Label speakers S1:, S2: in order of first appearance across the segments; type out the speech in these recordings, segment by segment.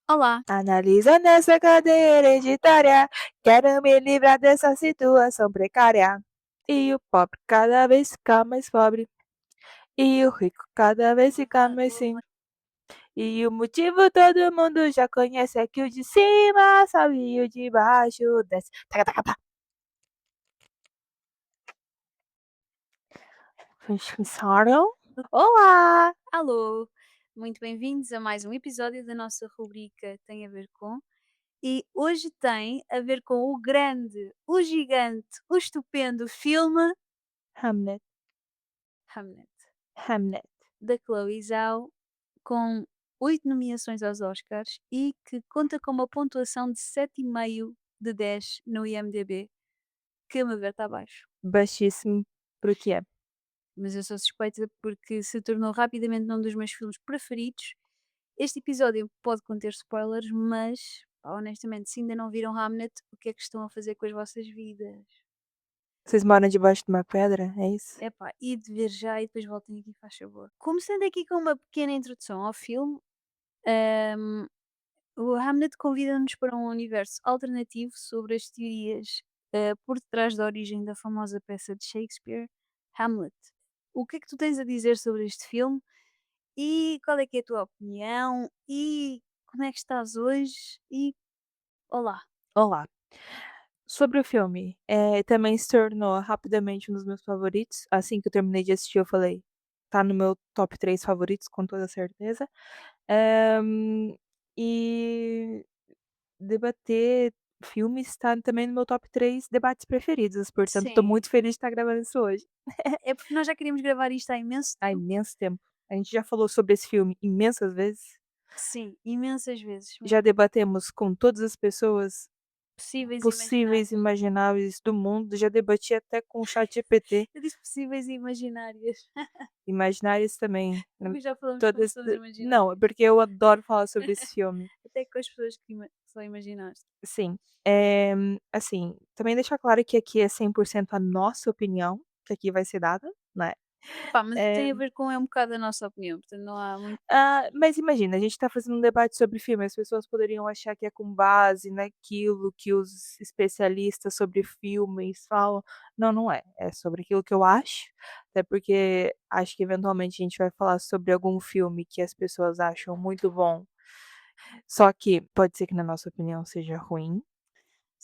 S1: Olá,
S2: Analisa nessa cadeia hereditária, quero me livrar dessa situação precária. E o pobre cada vez fica mais pobre, e o rico cada vez fica mais sim. E o motivo todo mundo já conhece é que o de cima sobe e o de baixo desce. Taca, taca, taca. Pensaram? Olá!
S1: alô, muito bem-vindos a mais um episódio da nossa rubrica Tem a Ver Com. E hoje tem a ver com o grande, o gigante, o estupendo filme
S2: Hamlet,
S1: Hamlet,
S2: Hamlet.
S1: da Chloe Zhao, com 8 nomeações aos Oscars e que conta com uma pontuação de 7,5 de 10 no IMDb, que a meu ver está baixo.
S2: Baixíssimo pro que é.
S1: Mas eu sou suspeita porque se tornou rapidamente um dos meus filmes preferidos. Este episódio pode conter spoilers, mas pá, honestamente, se ainda não viram Hamlet, o que é que estão a fazer com as vossas vidas?
S2: Vocês moram debaixo de uma pedra, é isso?
S1: Epá, e de ver já e depois voltem aqui, faz favor. Começando aqui com uma pequena introdução ao filme, ahm, o Hamlet convida-nos para um universo alternativo sobre as teorias por detrás da origem da famosa peça de Shakespeare, Hamlet. O que é que tu tens a dizer sobre este filme? E qual é que é a tua opinião? E como é que estás hoje? E olá.
S2: Olá. Sobre o filme, também se tornou rapidamente um dos meus favoritos. Assim que eu terminei de assistir, eu falei: "Tá no meu top 3 favoritos, com toda certeza". Hã, e debater filmes está também no meu top 3 debates preferidos, portanto, estou
S1: Sim.
S2: muito feliz de estar gravando isso hoje.
S1: É porque nós já queríamos gravar isto há imenso
S2: Há
S1: tempo.
S2: imenso tempo. A gente já falou sobre esse filme imensas vezes,
S1: Sim, imensas vezes
S2: já
S1: mesmo.
S2: debatemos com todas as pessoas
S1: Possíveis e
S2: possíveis e
S1: imaginárias.
S2: imagináveis do mundo, já debati até com o ChatGPT.
S1: Eu disse possíveis e imaginárias.
S2: Imaginários também,
S1: Porque já falamos com
S2: todas
S1: pessoas
S2: não, é
S1: imaginárias.
S2: porque eu adoro falar sobre esse filme.
S1: Até com as pessoas que só imaginaste.
S2: Sim. Assim, também deixar claro que aqui é 100% a nossa opinião, que aqui vai ser dada, né.
S1: Pá, mas
S2: Eh,
S1: tem a ver com é um bocado a nossa opinião, portanto não há muito.
S2: mas imagina, a gente tá fazendo um debate sobre filme, as pessoas poderiam achar que é com base naquilo que os especialistas sobre filmes falam. Não, não é. É sobre aquilo que eu acho, até porque acho que eventualmente a gente vai falar sobre algum filme que as pessoas acham muito bom. Só que pode ser que na nossa opinião seja ruim,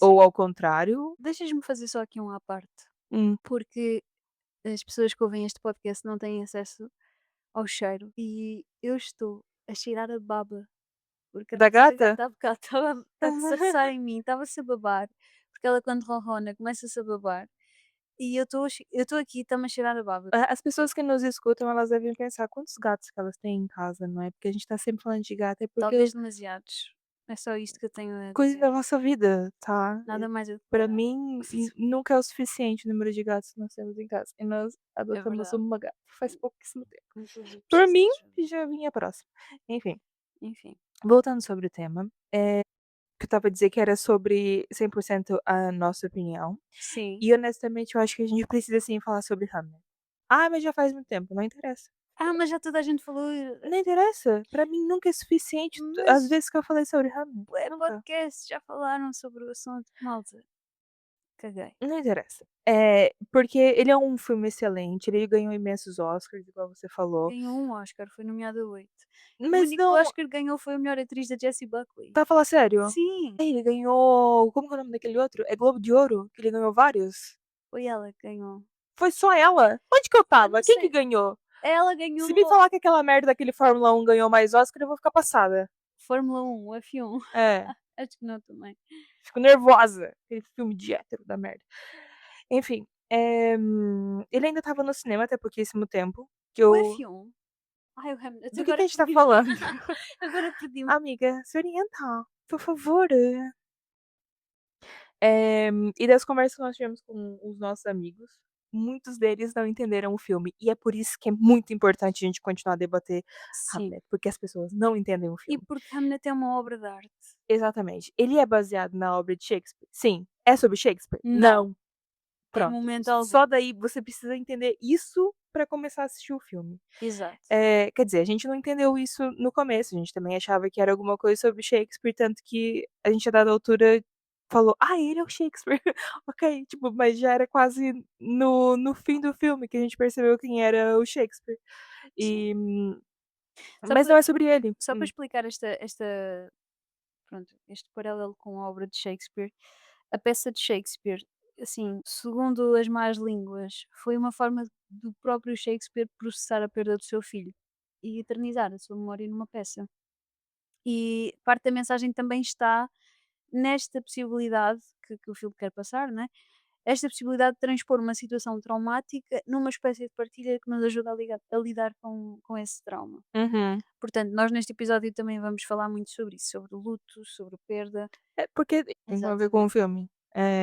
S2: ou
S1: Sim.
S2: ao contrário.
S1: Deixas-me fazer só aqui um à parte,
S2: Hum,
S1: porque as pessoas que ouvem este podcast não têm acesso ao cheiro e eu estou a cheirar a baba, porque a
S2: da
S1: nossa
S2: gata?
S1: gata há bocado estava-se a roçar em mim, estava-se a babar, porque ela quando ronrona começa-se a babar e eu estou aqui, está-me a cheirar a baba.
S2: As pessoas que nos escutam, elas devem pensar quantos gatos que elas têm em casa, não é? Porque a gente tá sempre falando de gato, é porque
S1: Talvez demasiados. É só isto que eu tenho a
S2: coisa
S1: dizer.
S2: da nossa vida, tá?
S1: Nada mais a
S2: Pra
S1: declarar.
S2: mim, nunca é o suficiente o número de gatos que nós temos em casa, e nós
S1: É
S2: adotamos
S1: verdade.
S2: uma gata faz pouquíssimo tempo.
S1: Inclusive
S2: Por
S1: precisa de
S2: mim,
S1: ajuda.
S2: já vinha a próxima. Enfim,
S1: Enfim.
S2: voltando sobre o tema, que eu estava a dizer que era sobre 100% a nossa opinião.
S1: Sim.
S2: E honestamente eu acho que a gente precisa sim falar sobre Hamlet. "Ah, mas já faz muito tempo", não interessa.
S1: Ah, mas já toda a gente falou,
S2: Não interessa, pra mim nunca é suficiente as
S1: mas
S2: vezes que eu falei sobre Hamlet,
S1: bué
S2: nunca.
S1: podcasts já falaram sobre o assunto. Malta, caguei.
S2: Não interessa. Porque ele é um filme excelente, ele ganhou imensos Oscars, igual você falou,
S1: Ganhou um Oscar, foi nomeado a 8. O
S2: mas
S1: único
S2: não,
S1: Oscar que ganhou foi a melhor atriz da Jessie Buckley.
S2: tá a falar sério?
S1: Sim,
S2: Ele ganhou, como que é o nome daquele outro? É Globo de Ouro? Que ele ganhou vários?
S1: foi ela que ganhou.
S2: Foi só ela? Onde que eu
S1: Ah,
S2: estava?
S1: não
S2: Quem que
S1: sei.
S2: ganhou?
S1: Ela
S2: Se me
S1: ganhou
S2: falar que aquela merda daquele Fórmula 1 ganhou mais Oscar, eu vou ficar passada.
S1: Fórmula 1, F1.
S2: É,
S1: Acho que não também.
S2: fico nervosa, aquele filme de hétero da merda. Enfim, ele ainda estava no cinema até pouquíssimo tempo, que
S1: O
S2: eu
S1: F1? Ai, o Hamlet,
S2: do que
S1: agora
S2: a gente tá
S1: perdi-me.
S2: falando?
S1: Agora perdi-me.
S2: Amiga, se orienta, por favor. E das conversas que nós tivemos com os nossos amigos, muitos deles não entenderam o filme, e é por isso que é muito importante a gente continuar a debater
S1: Sim.
S2: Hamlet, porque as pessoas não entendem o
S1: E
S2: filme.
S1: porque Hamlet é uma obra de arte.
S2: Exatamente. Ele é baseado na obra de Shakespeare? Sim. É sobre Shakespeare?
S1: Não.
S2: Não.
S1: em
S2: Pronto,
S1: momento algum.
S2: só daí você precisa entender isso pra começar a assistir o filme.
S1: Exato.
S2: Quer dizer, a gente não entendeu isso no começo, a gente também achava que era alguma coisa sobre Shakespeare, tanto que a gente a dada altura falou: "Ah, ele é o Shakespeare". Ok, tipo, mas já era quase no fim do filme que a gente percebeu quem era o Shakespeare.
S1: Sim.
S2: E
S1: Só
S2: mas
S1: para
S2: não é sobre ele.
S1: só para explicar esta pronto, este paralelo com a obra de Shakespeare, a peça de Shakespeare, assim, segundo as más línguas, foi uma forma do próprio Shakespeare processar a perda do seu filho e eternizar a sua memória numa peça. E parte da mensagem também está nesta possibilidade que o filme quer passar, né? Esta possibilidade de transpor uma situação traumática numa espécie de partilha que nos ajuda a lidar com esse trauma.
S2: Uhum.
S1: Portanto, nós neste episódio também vamos falar muito sobre isso, sobre o luto, sobre perda.
S2: É, porque tem a ver com o
S1: Exatamente.
S2: filme.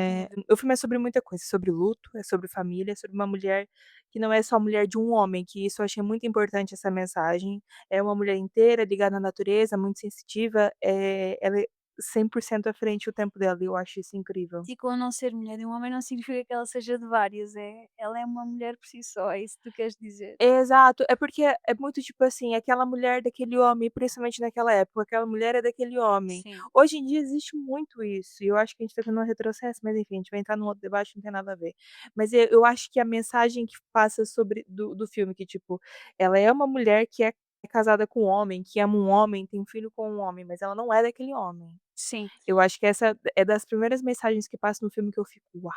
S1: Tem a ver.
S2: O filme é sobre muita coisa, é sobre luto, é sobre família, é sobre uma mulher que não é só mulher de um homem, que isso eu achei muito importante essa mensagem. É uma mulher inteira, ligada à natureza, muito sensitiva, ela é 100% à frente o tempo dela e eu acho isso incrível.
S1: E com não ser mulher de um homem não significa que ela seja de várias, ela é uma mulher por si só, é isso que tu queres dizer.
S2: Exato, é porque é muito tipo assim, aquela mulher daquele homem, principalmente naquela época, aquela mulher é daquele homem.
S1: Sim,
S2: Hoje em dia existe muito isso, e eu acho que a gente tá tendo um retrocesso, mas enfim, a gente vai entrar num outro debate, não tem nada a ver. Mas eu acho que a mensagem que passa sobre do filme, que tipo, ela é uma mulher que é casada com um homem, que ama um homem, tem um filho com um homem, mas ela não é daquele homem.
S1: sim.
S2: Eu acho que essa é das primeiras mensagens que passa no filme que eu fico: "Uau!",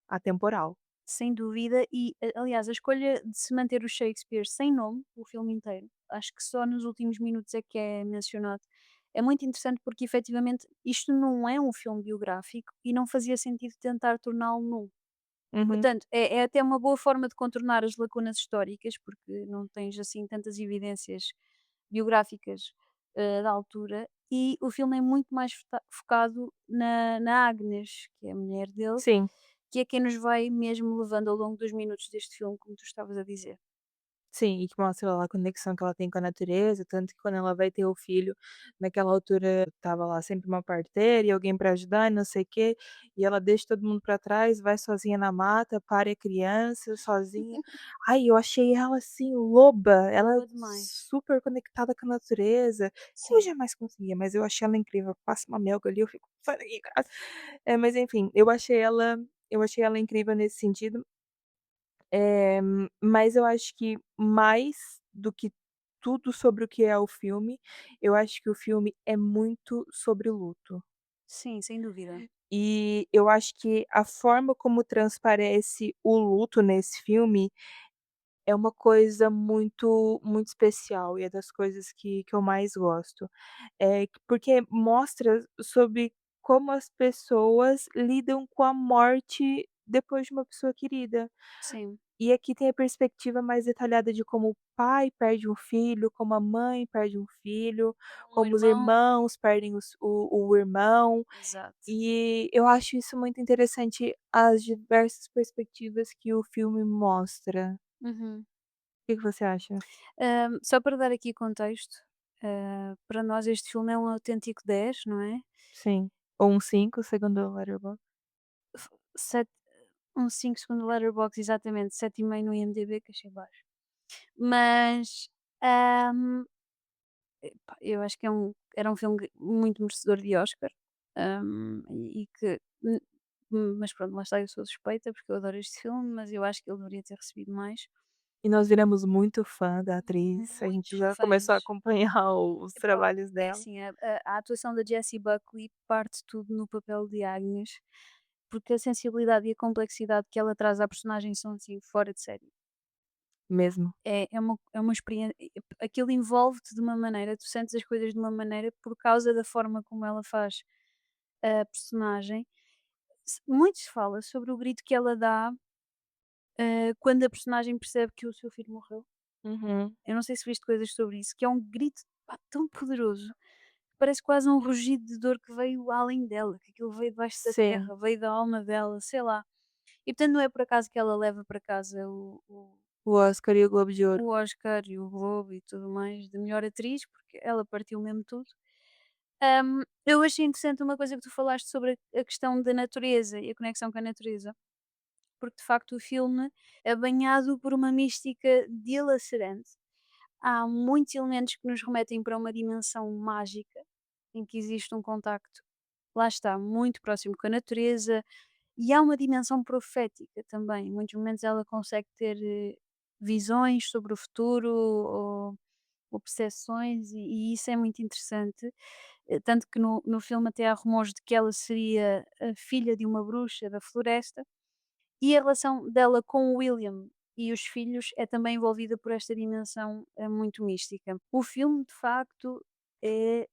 S2: atemporal.
S1: Sem dúvida, e aliás, a escolha de se manter o Shakespeare sem nome, o filme inteiro, acho que só nos últimos minutos é que é mencionado. É muito interessante porque efetivamente isto não é um filme biográfico e não fazia sentido tentar torná-lo num.
S2: Uhum.
S1: Portanto, é até uma boa forma de contornar as lacunas históricas, porque não tens assim tantas evidências biográficas da altura, e o filme é muito mais focado na Agnes, que é a mulher dele,
S2: Sim.
S1: que é quem nos vai mesmo levando ao longo dos minutos deste filme, como tu estavas a dizer.
S2: Sim, e que mostra lá a conexão que ela tem com a natureza, tanto que quando ela vai ter o filho, naquela altura estava lá sempre uma parteira e alguém para ajudar e não sei o quê, e ela deixa todo mundo para trás, vai sozinha na mata, pare a criança, sozinha. Ai, eu achei ela assim loba, ela
S1: Boa demais.
S2: super conectada com a natureza. Eu
S1: Sim,
S2: jamais conseguia, mas eu achei ela incrível. Passa uma melga ali, eu fico: "Sai daqui, cara". Mas enfim, eu achei ela incrível nesse sentido. Mas eu acho que mais do que tudo sobre o que é o filme, eu acho que o filme é muito sobre luto.
S1: sim, sem dúvida.
S2: E eu acho que a forma como transparece o luto nesse filme é uma coisa muito muito especial e é das coisas que eu mais gosto. Porque mostra sobre como as pessoas lidam com a morte depois de uma pessoa querida.
S1: Sim.
S2: E aqui tem a perspectiva mais detalhada de como o pai perde um filho, como a mãe perde um filho,
S1: Um
S2: como os
S1: irmão.
S2: irmãos perdem o irmão,
S1: Exato.
S2: e eu acho isso muito interessante, as diversas perspectivas que o filme mostra.
S1: Uhum.
S2: O que que você acha?
S1: Só para dar aqui contexto, para nós este filme é um autêntico 10, não é?
S2: Sim. Ou um 5 segundo o Letterboxd.
S1: F- Sete, um 5 segundo o Letterboxd, exatamente, 7,5 no IMDb, que achei baixo. Mas ahm, epá, eu acho que era um filme muito merecedor de Oscar. E que. Mas pronto, lá está, eu sou suspeita porque eu adoro este filme, mas eu acho que ele deveria ter recebido mais.
S2: E nós viramos muito fã da atriz, a gente
S1: Muito
S2: já começou a
S1: fãs.
S2: acompanhar os
S1: Epá,
S2: trabalhos
S1: é
S2: dela.
S1: assim, a atuação da Jessie Buckley parte tudo no papel de Agnes, porque a sensibilidade e a complexidade que ela traz à personagem são assim fora de série.
S2: Mesmo.
S1: É uma experiência, aquilo envolve-te de uma maneira, tu sentes as coisas de uma maneira por causa da forma como ela faz a personagem. Muito se fala sobre o grito que ela dá quando a personagem percebe que o seu filho morreu.
S2: Uhum.
S1: Eu não sei se viste coisas sobre isso, que é um grito pá, tão poderoso. Parece quase um rugido de dor que veio além dela, que aquilo veio debaixo da
S2: Sim.
S1: terra, veio da alma dela, sei lá. E portanto não é por acaso que ela leva para casa
S2: O Oscar e o Globo de Ouro.
S1: o Oscar e o Globo e tudo mais de melhor atriz, porque ela partiu mesmo tudo. Eu achei interessante uma coisa que tu falaste sobre a questão da natureza e a conexão com a natureza. porque de facto o filme é banhado por uma mística dilacerante. Há muitos elementos que nos remetem para uma dimensão mágica, em que existe um contacto, lá está, muito próximo com a natureza, e há uma dimensão profética também. Em muitos momentos ela consegue ter visões sobre o futuro ou percepções, e isso é muito interessante. Tanto que no filme até há rumores de que ela seria a filha de uma bruxa da floresta, e a relação dela com o William e os filhos é também envolvida por esta dimensão muito mística. O filme, de facto, é,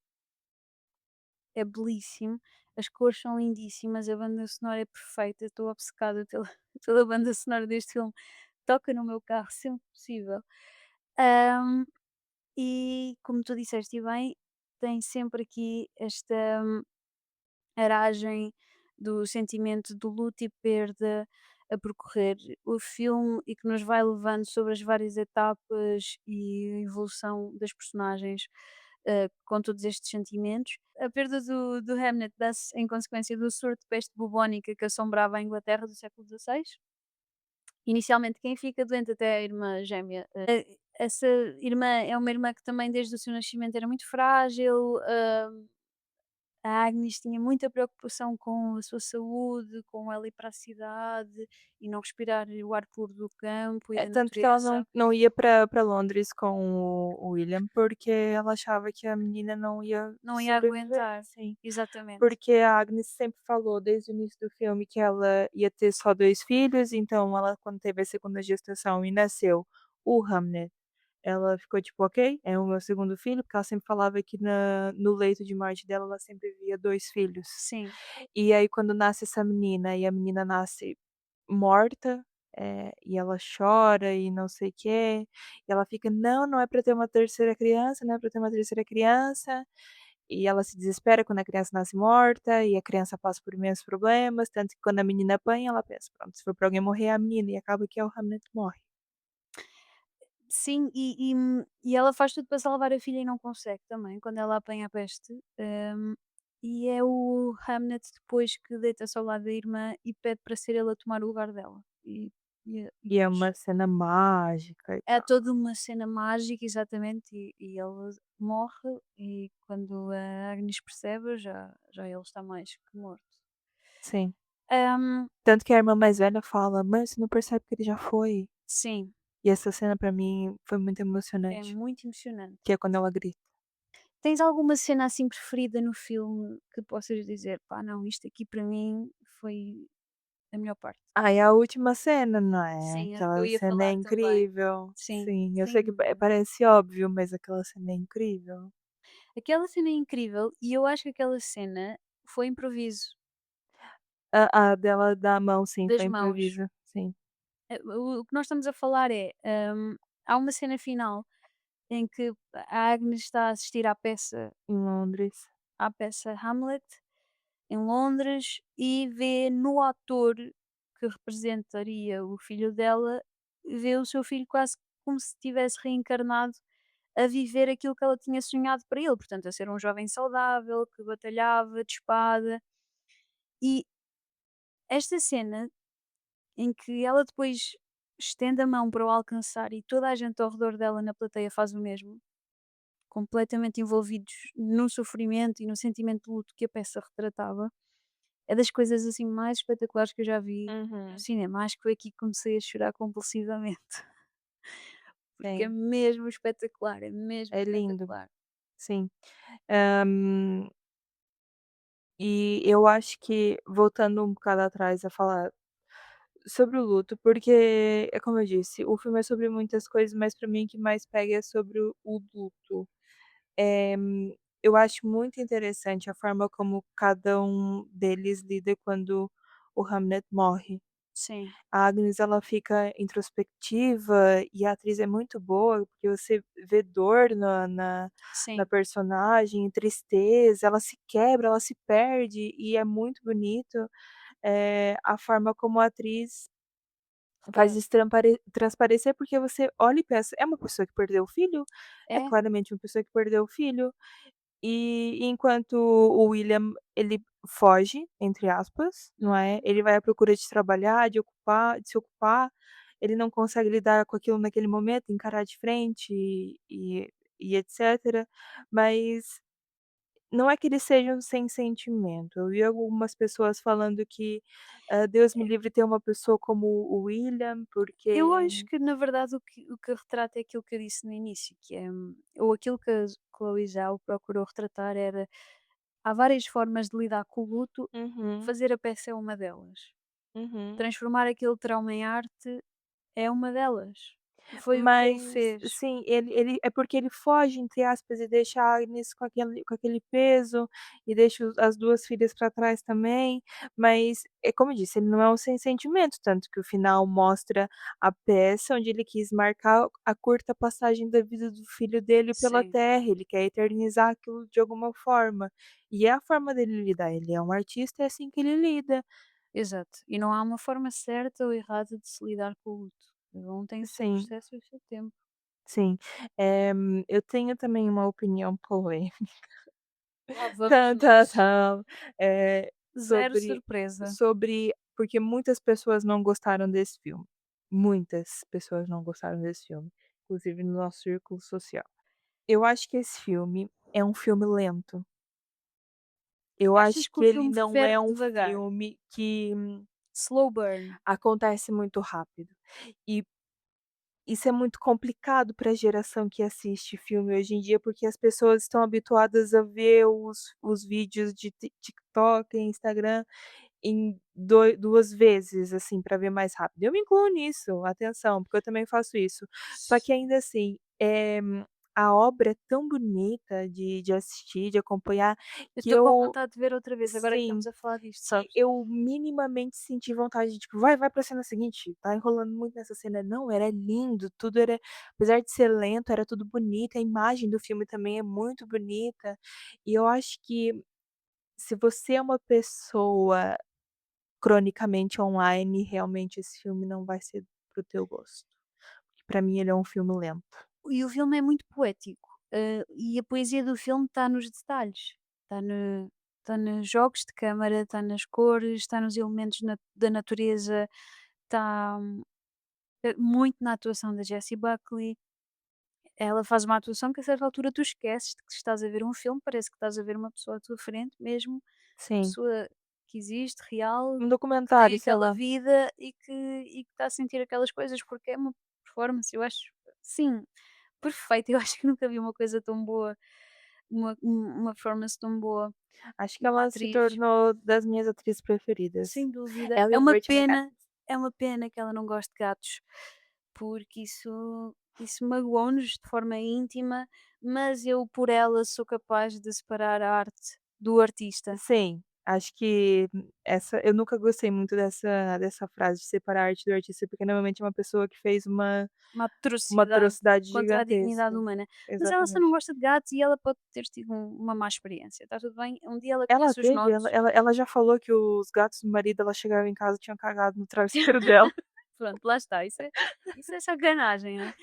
S1: é belíssimo, as cores são lindíssimas, a banda sonora é perfeita, estou obcecada pela, pela banda sonora deste filme, toca no meu carro sempre que possível. Ahm, e como tu disseste e bem, tem sempre aqui esta aragem do sentimento do luto e perda a percorrer o filme e que nos vai levando sobre as várias etapas e a evolução das personagens, com todos estes sentimentos. A perda do Hamnet dá-se em consequência do surto de peste bubónica que assombrava a Inglaterra do século XVI. Inicialmente quem fica doente até é a irmã gêmea. Essa irmã é uma irmã que também desde o seu nascimento era muito frágil. A Agnes tinha muita preocupação com a sua saúde, com ela ir para a cidade e não respirar o ar puro do campo e
S2: É,
S1: da
S2: tanto que ela
S1: natureza.
S2: não ia pra Londres com o William, porque ela achava que a menina não ia
S1: Não ia
S2: sobreviver,
S1: aguentar.
S2: sim.
S1: Exatamente.
S2: Porque a Agnes sempre falou desde o início do filme que ela ia ter só 2 filhos, então ela quando teve a segunda gestação e nasceu o Hamnet, ela ficou tipo: "Ok, é o meu segundo filho", porque ela sempre falava que no leito de morte dela, ela sempre via 2 filhos.
S1: Sim,
S2: E aí quando nasce essa menina e a menina nasce morta, e ela chora e não sei o quê, e ela fica: "Não, não é pra ter uma terceira criança, não é pra ter uma terceira criança", e ela se desespera quando a criança nasce morta, e a criança passa por imensos problemas, tanto que quando a menina apanha, ela pensa: "Pronto, se for pra alguém morrer é a menina", e acaba que é o Hamlet que morre.
S1: sim, e ela faz tudo para salvar a filha e não consegue também, quando ela apanha a peste. E é o Hamnet depois que deita-se ao lado da irmã e pede para ser ele a tomar o lugar dela. E
S2: E é
S1: depois
S2: uma cena mágica e
S1: é
S2: tal.
S1: toda uma cena mágica, exatamente, e ele morre e quando a Agnes percebe já ele está mais que morto.
S2: Sim.
S1: Hum,
S2: Tanto que a irmã mais velha fala: "Mãe, você não percebe que ele já foi?".
S1: sim,
S2: E essa cena pra mim foi muito
S1: é
S2: emocionante,
S1: muito emocionante.
S2: que é quando ela grita.
S1: Tens alguma cena assim preferida no filme que possas dizer: "Pá, não, isto aqui para mim foi a melhor parte"?
S2: Ah, é a última cena, não é?
S1: Sim, é o que eu
S2: Aquela
S1: ia
S2: cena é
S1: falar também.
S2: incrível.
S1: Sim,
S2: Sim, eu sei
S1: sem
S2: que
S1: dúvida.
S2: parece óbvio, mas aquela cena é incrível.
S1: Aquela cena é incrível e eu acho que aquela cena foi improviso,
S2: A dela da mão, sim,
S1: das
S2: foi
S1: mãos.
S2: improviso, sim,
S1: O que nós estamos a falar é, há uma cena final em que a Agnes está a assistir
S2: em Londres.
S1: à peça Hamlet, em Londres, e vê no ator que representaria o filho dela, vê o seu filho quase como se tivesse reencarnado a viver aquilo que ela tinha sonhado para ele, portanto, a ser um jovem saudável, que batalhava de espada. E esta cena em que ela depois estende a mão para o alcançar e toda a gente ao redor dela na plateia faz o mesmo, completamente envolvidos no sofrimento e no sentimento de luto que a peça retratava, é das coisas assim mais espetaculares que eu já vi no
S2: Uhum.
S1: cinema. Acho que foi aqui que comecei a chorar compulsivamente, porque é
S2: Sim,
S1: mesmo espetacular, é mesmo
S2: é lindo,
S1: espetacular.
S2: sim. Hã, e eu acho que voltando um bocado atrás a falar sobre o luto, porque é como eu disse, o filme é sobre muitas coisas, mas pra mim o que mais pega é sobre o luto. Eh, eu acho muito interessante a forma como cada um deles lida quando o Hamlet morre.
S1: Sim,
S2: A Agnes ela fica introspectiva e a atriz é muito boa, porque você vê dor na
S1: sim,
S2: personagem, tristeza, ela se quebra, ela se perde e é muito bonito, a forma como a atriz faz
S1: retrata.
S2: isso transparecer, porque você olha e pensa: "É uma pessoa que perdeu o filho? É
S1: É,
S2: claramente uma pessoa que perdeu o filho". E enquanto o William, ele "foge", entre aspas, não é,
S1: Uhum.
S2: ele vai à procura de trabalhar, de se ocupar, ele não consegue lidar com aquilo naquele momento, encarar de frente e etcétera, mas não é que eles sejam sem sentimento. Eu vi algumas pessoas falando que, Deus me livre ter uma pessoa como o William,
S1: Eu
S2: porque
S1: acho que na verdade o que retrata é aquilo que eu disse no início, que é, ou aquilo que a Chloe Zhao procurou retratar era, há várias formas de lidar com o luto,
S2: uhum,
S1: fazer a peça é uma delas.
S2: uhum.
S1: Transformar aquele trauma em arte é uma delas. E foi o que ele
S2: Mas
S1: fez.
S2: sim, ele é porque ele "foge", entre aspas, e deixa a Agnes com aquele peso, e deixa as 2 filhas para trás também, mas é como eu disse, ele não é um sem sentimento, tanto que o final mostra a peça onde ele quis marcar a curta passagem da vida do filho dele pela
S1: Sim,
S2: Terra, ele quer eternizar aquilo de alguma forma, e é a forma dele lidar, ele é um artista, é assim que ele lida.
S1: exato. E não há uma forma certa ou errada de se lidar com o luto. Cada um tem o seu
S2: Sim,
S1: processo e o seu tempo.
S2: sim. Eu tenho também uma opinião polêmica.
S1: Lá vamos
S2: Tá, tá,
S1: nós.
S2: tá.
S1: Zero
S2: Sobre
S1: surpresa.
S2: porque muitas pessoas não gostaram desse filme. Muitas pessoas não gostaram desse filme, inclusive no nosso círculo social. Eu acho que esse filme é um filme lento. Eu
S1: Achas
S2: acho
S1: que
S2: que
S1: o
S2: ele
S1: filme
S2: não é
S1: ferve
S2: um
S1: devagar?
S2: filme que
S1: Slow burn.
S2: acontece muito rápido. E isso é muito complicado para a geração que assiste filme hoje em dia, porque as pessoas estão habituadas a ver os vídeos de TikTok, Instagram em 2 vezes, assim, para ver mais rápido. Eu me incluo nisso, atenção, porque eu também faço isso. Só que ainda assim, a obra é tão bonita de assistir, de acompanhar,
S1: Eu
S2: que
S1: estou com
S2: eu
S1: vontade de ver outra vez, agora que estamos
S2: sim,
S1: a falar disto,
S2: que
S1: sabes?
S2: eu minimamente senti vontade de tipo: "Vai, vai pra cena seguinte, tá enrolando muito nessa cena". Não, era lindo, tudo era apesar de ser lento, era tudo bonito, a imagem do filme também é muito bonita, e eu acho que se você é uma pessoa cronicamente online, realmente esse filme não vai ser pro teu gosto. Pra mim ele é um filme lento.
S1: E o filme é muito poético, e a poesia do filme está nos detalhes, está está nos jogos de câmara, está nas cores, está nos elementos da natureza, está, muito na atuação da Jessie Buckley. Ela faz uma atuação que a certa altura tu esqueces de que estás a ver um filme, parece que estás a ver uma pessoa à tua frente mesmo, uma
S2: Sim,
S1: pessoa que existe, real,
S2: um
S1: que tem
S2: documentário, sei
S1: aquela
S2: lá.
S1: vida e que está a sentir aquelas coisas, porque é uma performance, eu acho, sim, perfeito. Eu acho que nunca vi uma coisa tão boa, uma performance tão boa
S2: Acho que
S1: de uma
S2: ela se
S1: atriz,
S2: tornou das minhas atrizes preferidas.
S1: sem dúvida.
S2: Ela e o Rachel McAdams.
S1: É uma pena que ela não goste de gatos, porque isso magoou-nos de forma íntima, mas eu por ela sou capaz de separar a arte do artista.
S2: Sim, acho que essa eu nunca gostei muito dessa frase de separar a arte do artista, porque normalmente é uma pessoa que fez
S1: Uma
S2: uma
S1: atrocidade
S2: atrocidade
S1: contra a dignidade
S2: gigantesca.
S1: humana. Mas ela só não
S2: Exatamente.
S1: gosta de gatos e ela pode ter tido uma má experiência, está tudo bem. Um dia ela
S2: Ela
S1: conhece os
S2: teve ela
S1: nossos.
S2: ela ela já falou que os gatos do marido dela chegaram em casa e tinham cagado no travesseiro dela.
S1: Pronto, lá está, isso é sacanagem, né.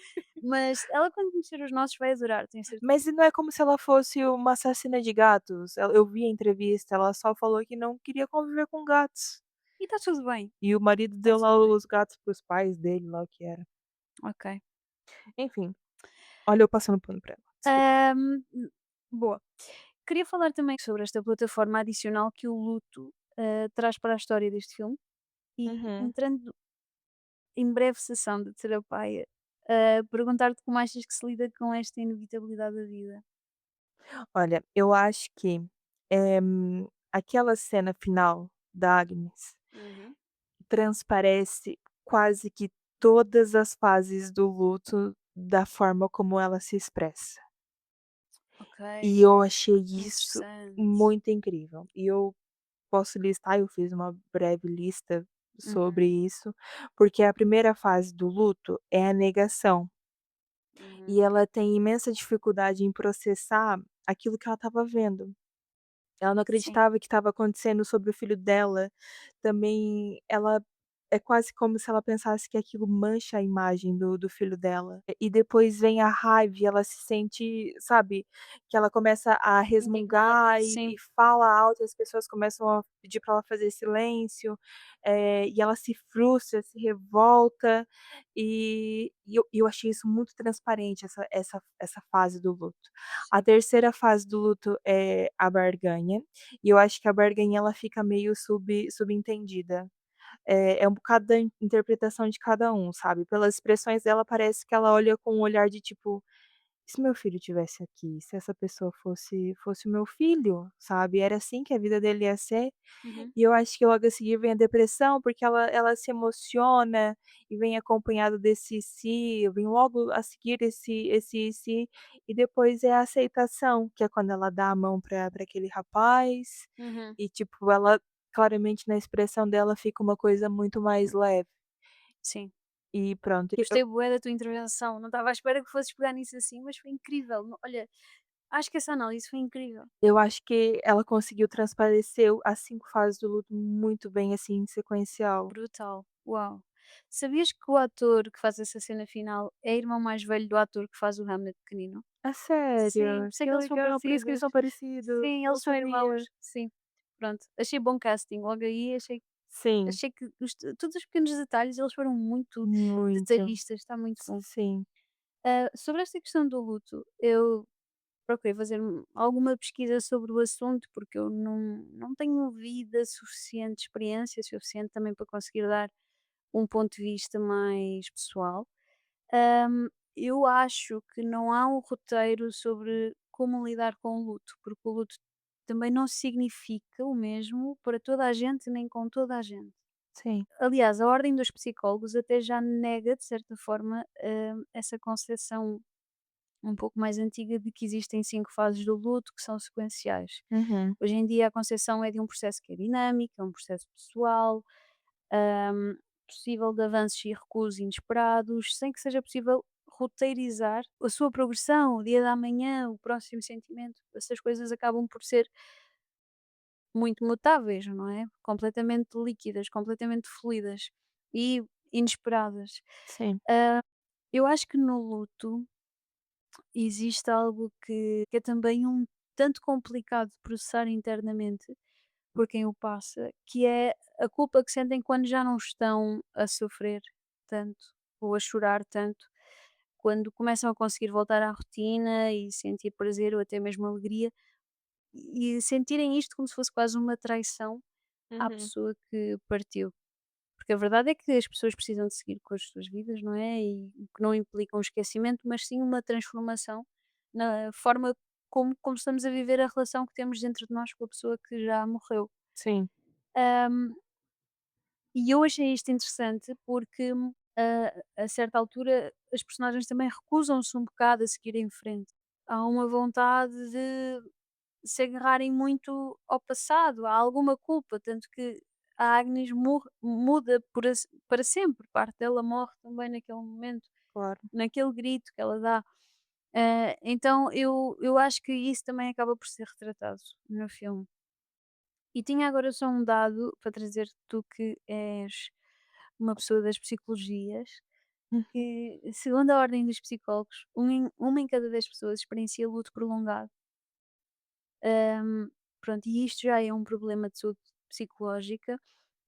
S1: Mas ela quando conhecer os nossos vai adorar, tenho
S2: Mas
S1: certeza.
S2: e não é como se ela fosse uma assassina de gatos. Eu vi a entrevista, ela só falou que não queria conviver com gatos.
S1: E está tudo bem,
S2: E o marido
S1: está
S2: deu lá
S1: tudo bem.
S2: os gatos para os pais dele, lá o que era.
S1: Ok.
S2: Enfim, olha eu passando pano pra ela, desculpa.
S1: Hum, boa. Queria falar também sobre esta plataforma adicional que o luto, traz para a história deste filme e
S2: Uhum.
S1: entrando em breve sessão de terapia, perguntar-te como achas que se lida com esta inevitabilidade da vida?
S2: Olha, eu acho que, aquela cena final da Agnes
S1: Uhum.
S2: transparece quase que todas as fases do luto da forma como ela se expressa.
S1: Ok,
S2: E eu achei isso
S1: interessante.
S2: muito incrível. E eu posso listar, eu fiz uma breve lista sobre
S1: Uhum,
S2: isso, porque a primeira fase do luto é a negação, e
S1: uhum.
S2: ela tem imensa dificuldade em processar aquilo que ela estava vendo. Ela não
S1: Sim,
S2: acreditava que estava acontecendo sobre o filho dela, também ela é quase como se ela pensasse que aquilo mancha a imagem do filho dela. E depois vem a raiva e ela se sente, sabe, que ela começa a
S1: Indignada,
S2: resmungar e
S1: sim,
S2: fala alto e as pessoas começam a pedir para ela fazer silêncio, e ela se frustra, se revolta, e eu achei isso muito transparente, essa fase do luto. A
S1: sim.
S2: terceira fase do luto é a barganha, e eu acho que a barganha ela fica meio subentendida. É um bocado da interpretação de cada um, sabe. Pelas expressões dela parece que ela olha com um olhar de tipo: "E se meu filho tivesse aqui? Se essa pessoa fosse o meu filho?", sabe. Era assim que a vida dele ia ser.
S1: Uhum,
S2: E eu acho que logo a seguir vem a depressão, porque ela se emociona e vem acompanhado desse "se", vem logo a seguir esse "se", e depois é a aceitação, que é quando ela dá a mão para aquele rapaz,
S1: uhum,
S2: e tipo, ela claramente na expressão dela fica uma coisa muito mais leve.
S1: sim.
S2: E pronto, eu
S1: Gostei bué da tua intervenção, não estava à espera que fosses pegar nisso assim, mas foi incrível. Olha, acho que essa análise foi incrível.
S2: eu acho que ela conseguiu transparecer as 5 fases do luto muito bem, assim, em sequencial.
S1: Brutal, uau. Sabias que o ator que faz essa cena final é irmão mais velho do ator que faz o Hamlet pequenino?
S2: A
S1: Sim,
S2: sério?
S1: sei
S2: Que
S1: que eles são
S2: legal, por isso que eles
S1: parecidos.
S2: são parecidos,
S1: Sim,
S2: não
S1: eles são
S2: sabia.
S1: irmãos, sim. Pronto, achei bom casting, logo aí
S2: Sim,
S1: achei que todos os pequenos detalhes eles foram muito
S2: muito.
S1: detalhistas, está muito bom.
S2: Sim.
S1: Sobre esta questão do luto, eu procurei fazer alguma pesquisa sobre o assunto, porque eu não tenho vida suficiente, experiência suficiente também para conseguir dar um ponto de vista mais pessoal. Eu acho que não há um roteiro sobre como lidar com o luto, porque o luto também não significa o mesmo para toda a gente, nem com toda a gente.
S2: Sim.
S1: Aliás, a Ordem dos Psicólogos até já nega, de certa forma, essa concepção um pouco mais antiga de que existem 5 fases do luto que são sequenciais.
S2: Uhum.
S1: Hoje em dia a concepção é de um processo que é dinâmico, é um processo pessoal, hum, possível de avanços e recuos inesperados, sem que seja possível roteirizar a sua progressão, o dia da manhã, o próximo sentimento. Essas coisas acabam por ser muito mutáveis, não é? Completamente líquidas, completamente fluidas e inesperadas.
S2: Sim.
S1: Eu acho que no luto existe algo que é também um tanto complicado de processar internamente por quem o passa, que é a culpa que sentem quando já não estão a sofrer tanto ou a chorar tanto, quando começam a conseguir voltar à rotina e sentir prazer ou até mesmo alegria e sentirem isto como se fosse quase uma traição à
S2: Uhum.
S1: pessoa que partiu. Porque a verdade é que as pessoas precisam de seguir com as suas vidas, não é? E o que não implica um esquecimento, mas sim uma transformação na forma como estamos a viver a relação que temos dentro de nós com a pessoa que já morreu.
S2: Sim.
S1: Ahm, e eu achei isto interessante porque a certa altura as personagens também recusam-se um bocado a seguir em frente. Há uma vontade de se agarrarem muito ao passado, há alguma culpa, tanto que a Agnes muda para sempre, parte dela morre também naquele momento,
S2: Claro.
S1: naquele grito que ela dá. Então eu acho que isso também acaba por ser retratado no filme. E tinha agora só um dado para trazer, tu que és uma pessoa das psicologias,
S2: Uhum.
S1: que segundo a ordem dos psicólogos, uma em cada 10 pessoas experiencia luto prolongado. Hum, pronto, e isto já é um problema de saúde psicológica.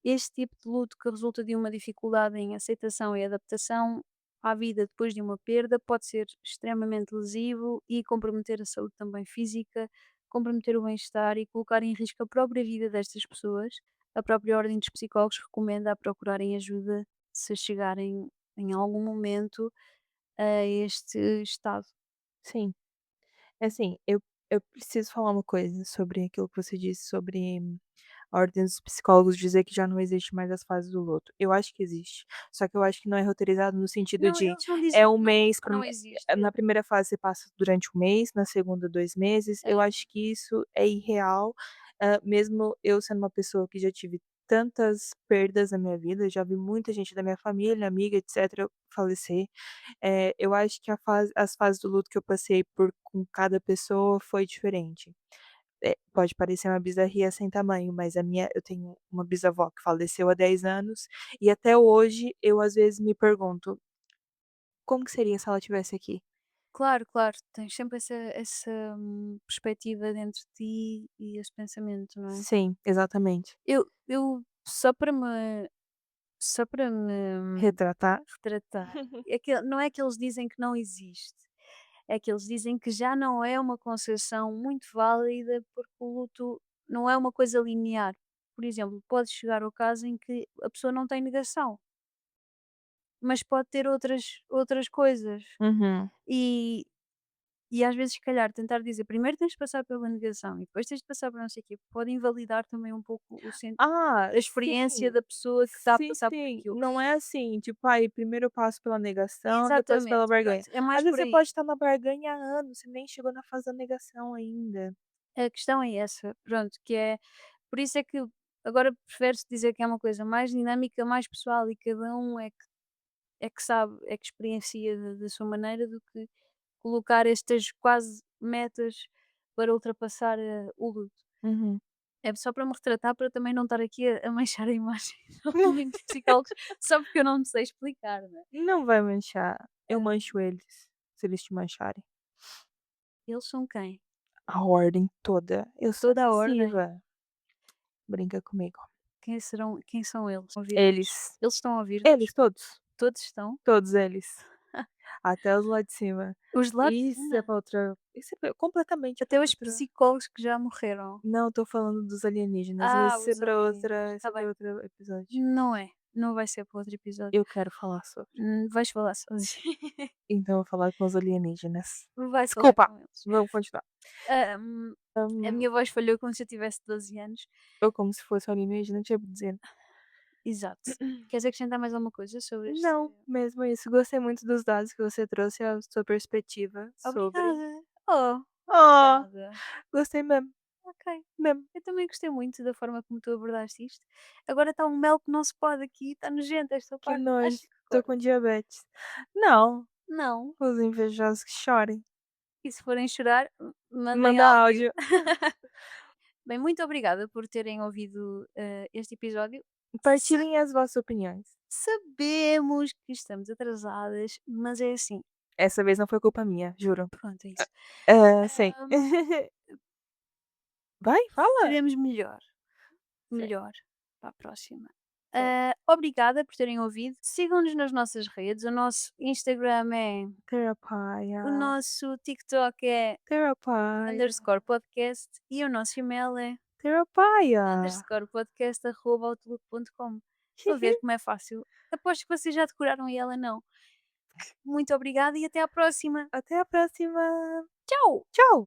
S1: Este tipo de luto que resulta de uma dificuldade em aceitação e adaptação à vida depois de uma perda pode ser extremamente lesivo e comprometer a saúde também física, comprometer o bem-estar e colocar em risco a própria vida destas pessoas. A própria Ordem dos Psicólogos recomenda a procurarem ajuda se chegarem em algum momento a este estado.
S2: Sim. É assim, eu preciso falar uma coisa sobre aquilo que você disse sobre a ordem dos psicólogos dizer que já não existe mais as fases do luto. Eu acho que existe, só que eu acho que não é roteirizado no sentido
S1: Não,
S2: de
S1: eles não dizem
S2: é um
S1: que não,
S2: mês
S1: que
S2: para
S1: não existe.
S2: na primeira fase você passa durante um mês, na segunda 2 meses, eu
S1: É.
S2: acho que isso é irreal, mesmo eu sendo uma pessoa que já tive tantas perdas na minha vida, já vi muita gente da minha família, amiga, etcétera, falecer. Eu acho que as fases do luto que eu passei por com cada pessoa foi diferente. pode parecer uma bizarria sem tamanho, mas a minha eu tenho uma bisavó que faleceu há 10 anos, e até hoje eu às vezes me pergunto: "Como que seria se ela estivesse aqui?".
S1: Claro, claro, tens sempre essa perspectiva dentro de ti e esse pensamento, não é?
S2: Sim, exatamente.
S1: Eu só para me
S2: Retratar?
S1: retratar, não é que eles dizem que não existe, é que eles dizem que já não é uma concepção muito válida, porque o luto não é uma coisa linear. Por exemplo, pode chegar ao caso em que a pessoa não tem negação, mas pode ter outras coisas.
S2: Uhum.
S1: E e às vezes, se calhar, tentar dizer primeiro tens de passar pela negação e depois tens de passar por não sei o quê, pode invalidar também um pouco
S2: Ah,
S1: a experiência
S2: sim.
S1: da pessoa que está a
S2: Sim,
S1: passar por
S2: sim.
S1: aquilo.
S2: Não é assim, tipo: "Ai, primeiro eu passo pela negação, depois pela
S1: Exatamente,
S2: barganha".
S1: pronto, é mais
S2: Às vezes
S1: por
S2: você
S1: aí.
S2: pode estar na barganha há anos, você nem chegou na fase da negação ainda.
S1: A questão é essa, pronto, que é por isso é que agora prefere-se dizer que é uma coisa mais dinâmica, mais pessoal e cada um é que sabe, é que experiencia da sua maneira do que colocar estas quase metas para ultrapassar, o luto.
S2: Uhum.
S1: É só para me retratar, para também não estar aqui a manchar a imagem de muitos psicólogos, só porque eu não me sei explicar, né.
S2: Não vai manchar, eu
S1: Hã,
S2: mancho eles, se eles te mancharem.
S1: eles são quem?
S2: A ordem toda. Eu sou
S1: Toda a ordem?
S2: adesiva. Brinca comigo.
S1: Quem são eles? Ouvir-nos.
S2: Eles.
S1: Eles estão a ouvir-nos?
S2: Eles todos.
S1: Todos estão?
S2: Todos eles. Até os lá de cima.
S1: Os de lá de
S2: Isso é
S1: cima?
S2: pra outra isso é pra completamente
S1: Até
S2: pra
S1: os
S2: outra
S1: psicólogos que já morreram?
S2: não, tô falando dos alienígenas,
S1: Ah,
S2: esse é
S1: os
S2: pra
S1: alienígenas,
S2: outra esse
S1: está
S2: é pra
S1: bem.
S2: outro episódio.
S1: Não é, não vai ser para outro episódio.
S2: Eu quero falar sobre.
S1: Vais falar sozinho.
S2: Então eu vou falar com os alienígenas.
S1: Vais falar
S2: Desculpa,
S1: com eles.
S2: vamos continuar.
S1: Ah, a
S2: Hum,
S1: minha voz falhou como se eu tivesse 12 anos.
S2: eu como se fosse um alienígena, tipo dizendo
S1: Exato. Queres acrescentar mais alguma coisa sobre este.
S2: não, mesmo isso, gostei muito dos dados que você trouxe, a sua perspectiva sobre
S1: Obrigada. Oh,
S2: oh,
S1: obrigada.
S2: gostei mesmo,
S1: Ok.
S2: mesmo.
S1: Eu também gostei muito da forma como tu abordaste isto. Agora está um mel que não se pode aqui, está nojento esta
S2: Que
S1: parte.
S2: nojo,
S1: Acho que
S2: tô
S1: corta.
S2: com diabetes. Não,
S1: Não.
S2: os invejosos que chorem.
S1: E se forem chorar, mandem
S2: Manda
S1: áudio.
S2: áudio.
S1: Bem, muito obrigada por terem ouvido este episódio.
S2: Partilhem as vossas opiniões.
S1: Sabemos que estamos atrasadas, mas é assim.
S2: Essa vez não foi culpa minha, juro.
S1: Pronto, é isso.
S2: Sim.
S1: Ahm,
S2: Vai, fala.
S1: Faremos melhor.
S2: Sim,
S1: Melhor para a próxima.
S2: sim.
S1: Obrigada por terem ouvido. Sigam-nos nas nossas redes. O nosso Instagram é. O
S2: Terapia,
S1: nosso TikTok é
S2: terapia,
S1: underscore podcast e o nosso e-mail é
S2: terapia.
S1: underscore podcast@outlook.com. Estou a ver como é fácil. Aposto que vocês já decoraram e ela não. Muito obrigada e até à próxima.
S2: Até a próxima.
S1: Tchau!
S2: Tchau.